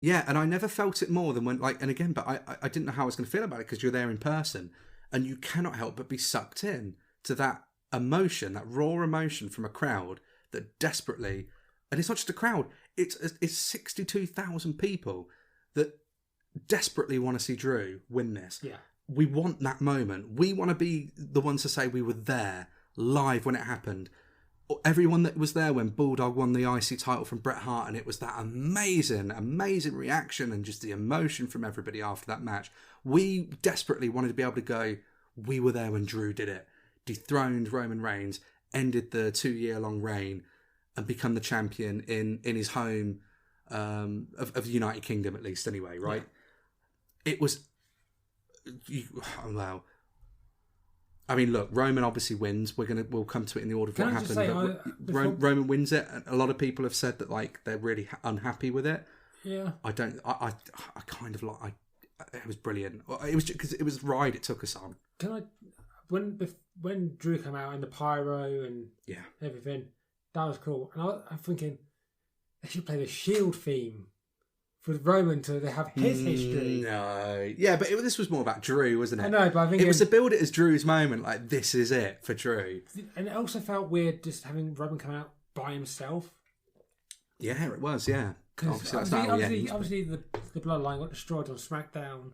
Yeah, and I never felt it more than when, like, and again, but I didn't know how I was going to feel about it because you're there in person and you cannot help but be sucked in to that emotion, that raw emotion from a crowd that desperately, and it's not just a crowd, it's 62,000 people that desperately want to see Drew win this. Yeah. We want that moment. We want to be the ones to say we were there live when it happened. Everyone that was there when Bulldog won the IC title from Bret Hart, and it was that amazing reaction and just the emotion from everybody after that match. We desperately wanted to be able to go, we were there when Drew did it. Dethroned Roman Reigns, ended the 2-year-long reign, and become the champion in his home of the United Kingdom, at least, anyway, right? Yeah. It was... Wow. I mean, look, Roman obviously wins. We'll come to it in the order of what happened. Roman wins it. A lot of people have said that like they're really unhappy with it. Yeah. I don't. I kind of like. It was brilliant. It was because it was the ride it took us on. When Drew came out and the pyro and everything, that was cool. And I'm thinking they should play the Shield theme for Roman to have his history. No. Yeah, but this was more about Drew, wasn't it? I know, but I think... It was to build it as Drew's moment, like, this is it for Drew. And it also felt weird just having Roman come out by himself. Yeah, it was, yeah. Obviously the bloodline got destroyed on SmackDown.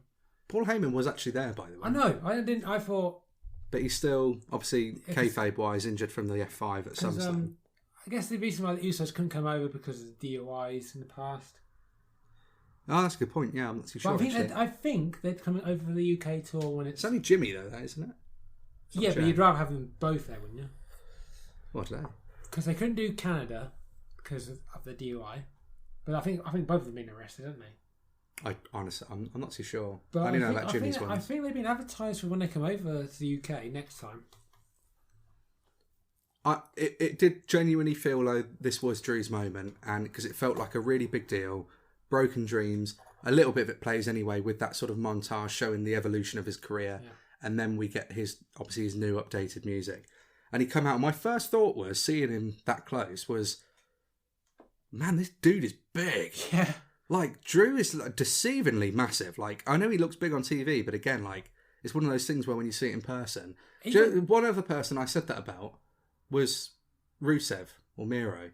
Paul Heyman was actually there, by the way. I know. I thought... But he's still, obviously, kayfabe-wise, injured from the F5 at SummerSlam. I guess the reason why the Usos couldn't come over because of the DOIs in the past. Oh, that's a good point. Yeah, I'm not too sure. I think they're coming over for the UK tour when it's only Jimmy though, isn't it? Yeah, but you'd rather have them both there, wouldn't you? What do they? Because they couldn't do Canada because of the DUI, but I think both of them been arrested, haven't they? Honestly, I'm not too sure. But I don't know about Jimmy's one. I think they've been advertised for when they come over to the UK next time. It did genuinely feel like this was Drew's moment, and because it felt like a really big deal. Broken Dreams, a little bit of it plays anyway with that sort of montage showing the evolution of his career, and then we get his new updated music, and he come out. My first thought was seeing him that close was, man, this dude is big. Yeah, like Drew is like, deceivingly massive. Like I know he looks big on TV, but again, like it's one of those things where when you see it in person, one other person I said that about was Rusev or Miro.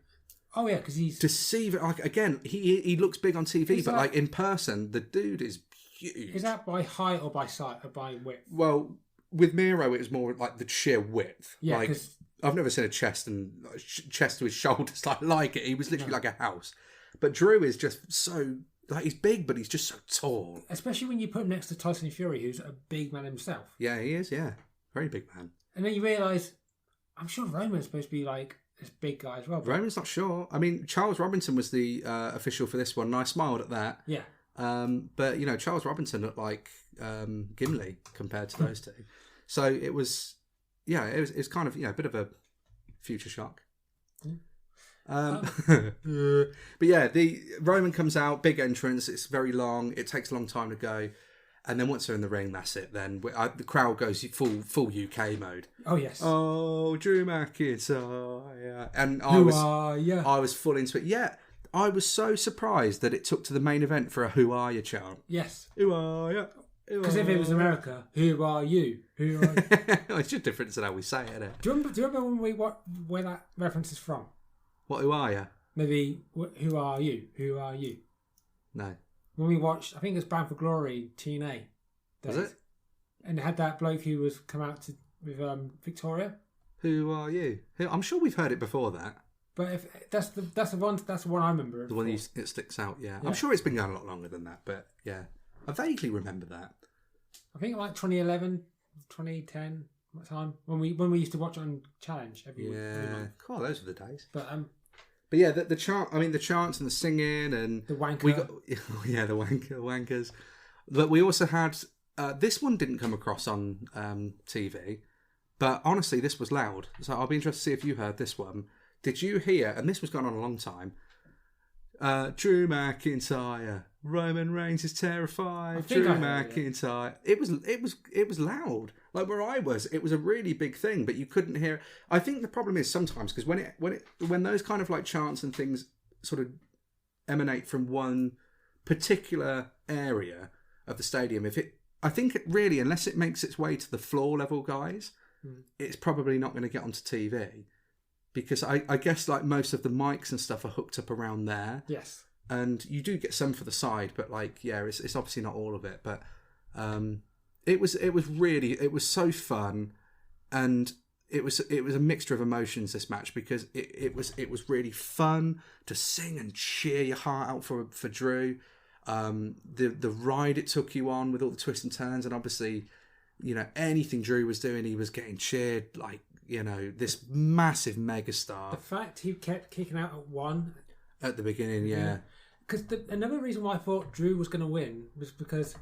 Oh yeah, because he's deceiving. Like again, he looks big on TV, but like in person, the dude is huge. Is that by height or by size or by width? Well, with Miro, it was more like the sheer width. Yeah, like I've never seen a chest to his shoulders like it. He was literally like a house. But Drew is just so like he's big, but he's just so tall. Especially when you put him next to Tyson Fury, who's a big man himself. Yeah, he is. Yeah, very big man. And then you realise, I'm sure Roman's supposed to be like this big guy as well. Roman's not sure. I mean, Charles Robinson was the official for this one, and I smiled at that. Yeah. But, you know, Charles Robinson looked like Gimli compared to those two. So it was, it was kind of, a bit of a future shock. But yeah, the Roman comes out, big entrance, it's very long, it takes a long time to go. And then once they're in the ring, that's it. Then the crowd goes full UK mode. Oh yes. Oh, Drew McIntyre, and I was full into it. Yeah, I was so surprised that it took to the main event for a "Who are you" chant. Yes. Who are you? Because if it was America, who are you? Who are you? It's just different than how we say it, isn't it? Do you remember where that reference is from? What? Who are you? Maybe who are you? Who are you? No. When we watched, I think it was Bound for Glory, TNA. Was it? And it had that bloke who was come out with Victoria. Who are you? I'm sure we've heard it before that. But if that's the one I remember. The one that sticks out, yeah. I'm sure it's been going a lot longer than that, but yeah, I vaguely remember that. I think like 2011, 2010, what time when we used to watch on Challenge every week. Yeah, cool. Those were the days. But yeah, the chant. I mean, the chants and the singing and the wanker. the wankers. But we also had this one didn't come across on TV, but honestly, this was loud. So I'll be interested to see if you heard this one. Did you hear? And this was going on a long time. Drew McIntyre, Roman Reigns is terrified. Drew McIntyre. It was loud. Like where I was, it was a really big thing, but you couldn't hear. I think the problem is sometimes because when those kind of like chants and things sort of emanate from one particular area of the stadium, I think it really, unless it makes its way to the floor level guys, it's probably not going to get onto TV, because I guess like most of the mics and stuff are hooked up around there. Yes. And you do get some for the side, but like, yeah, it's obviously not all of it. But it was so fun, and it was a mixture of emotions, this match, because it was really fun to sing and cheer your heart out for Drew. The ride it took you on with all the twists and turns, and obviously, you know, anything Drew was doing, he was getting cheered like, you know, this massive megastar. The fact he kept kicking out at one at the beginning, yeah. Because another reason why I thought Drew was going to win was because,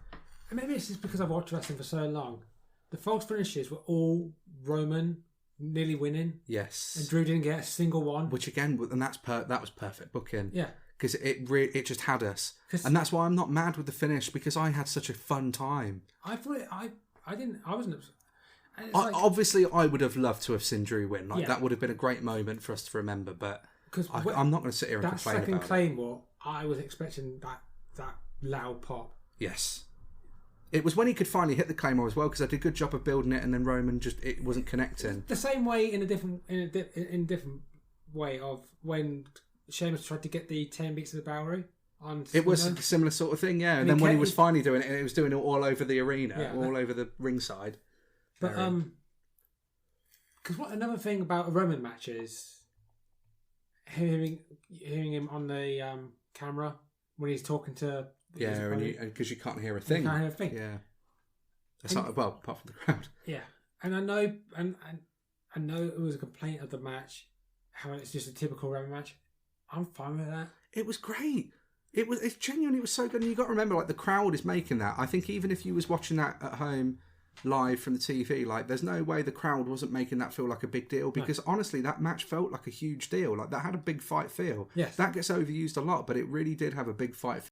and maybe it's just because I've watched wrestling for so long, the false finishes were all Roman nearly winning. Yes. And Drew didn't get a single one. Which again, and that was perfect booking. Yeah. Because it just had us. And that's why I'm not mad with the finish, because I had such a fun time. I thought I wasn't upset. Obviously, I would have loved to have seen Drew win. That would have been a great moment for us to remember, but I'm not going to sit here and complain about it. That second Claymore, I was expecting that loud pop. Yes. It was when he could finally hit the Claymore as well, because I did a good job of building it, and then Roman it wasn't connecting. The same way in a different way of when Sheamus tried to get the 10 beats of the Bowery on. It was a similar sort of thing, yeah. And then when he was finally doing it, and it was doing it all over the arena, all over the ringside. But because what another thing about a Roman match is hearing him on the camera when he's talking to. Yeah, because you can't hear a thing. You can't hear a thing. Yeah. That's not, well, apart from the crowd. Yeah. And I know I know it was a complaint of the match, how it's just a typical Roman match. I'm fine with that. It was great. It's genuinely, it was so good. And you got to remember, like, the crowd is making that. I think even if you was watching that at home live from the TV, like, there's no way the crowd wasn't making that feel like a big deal, because honestly, that match felt like a huge deal. Like, that had a big fight feel. Yes. That gets overused a lot, but it really did have a big fight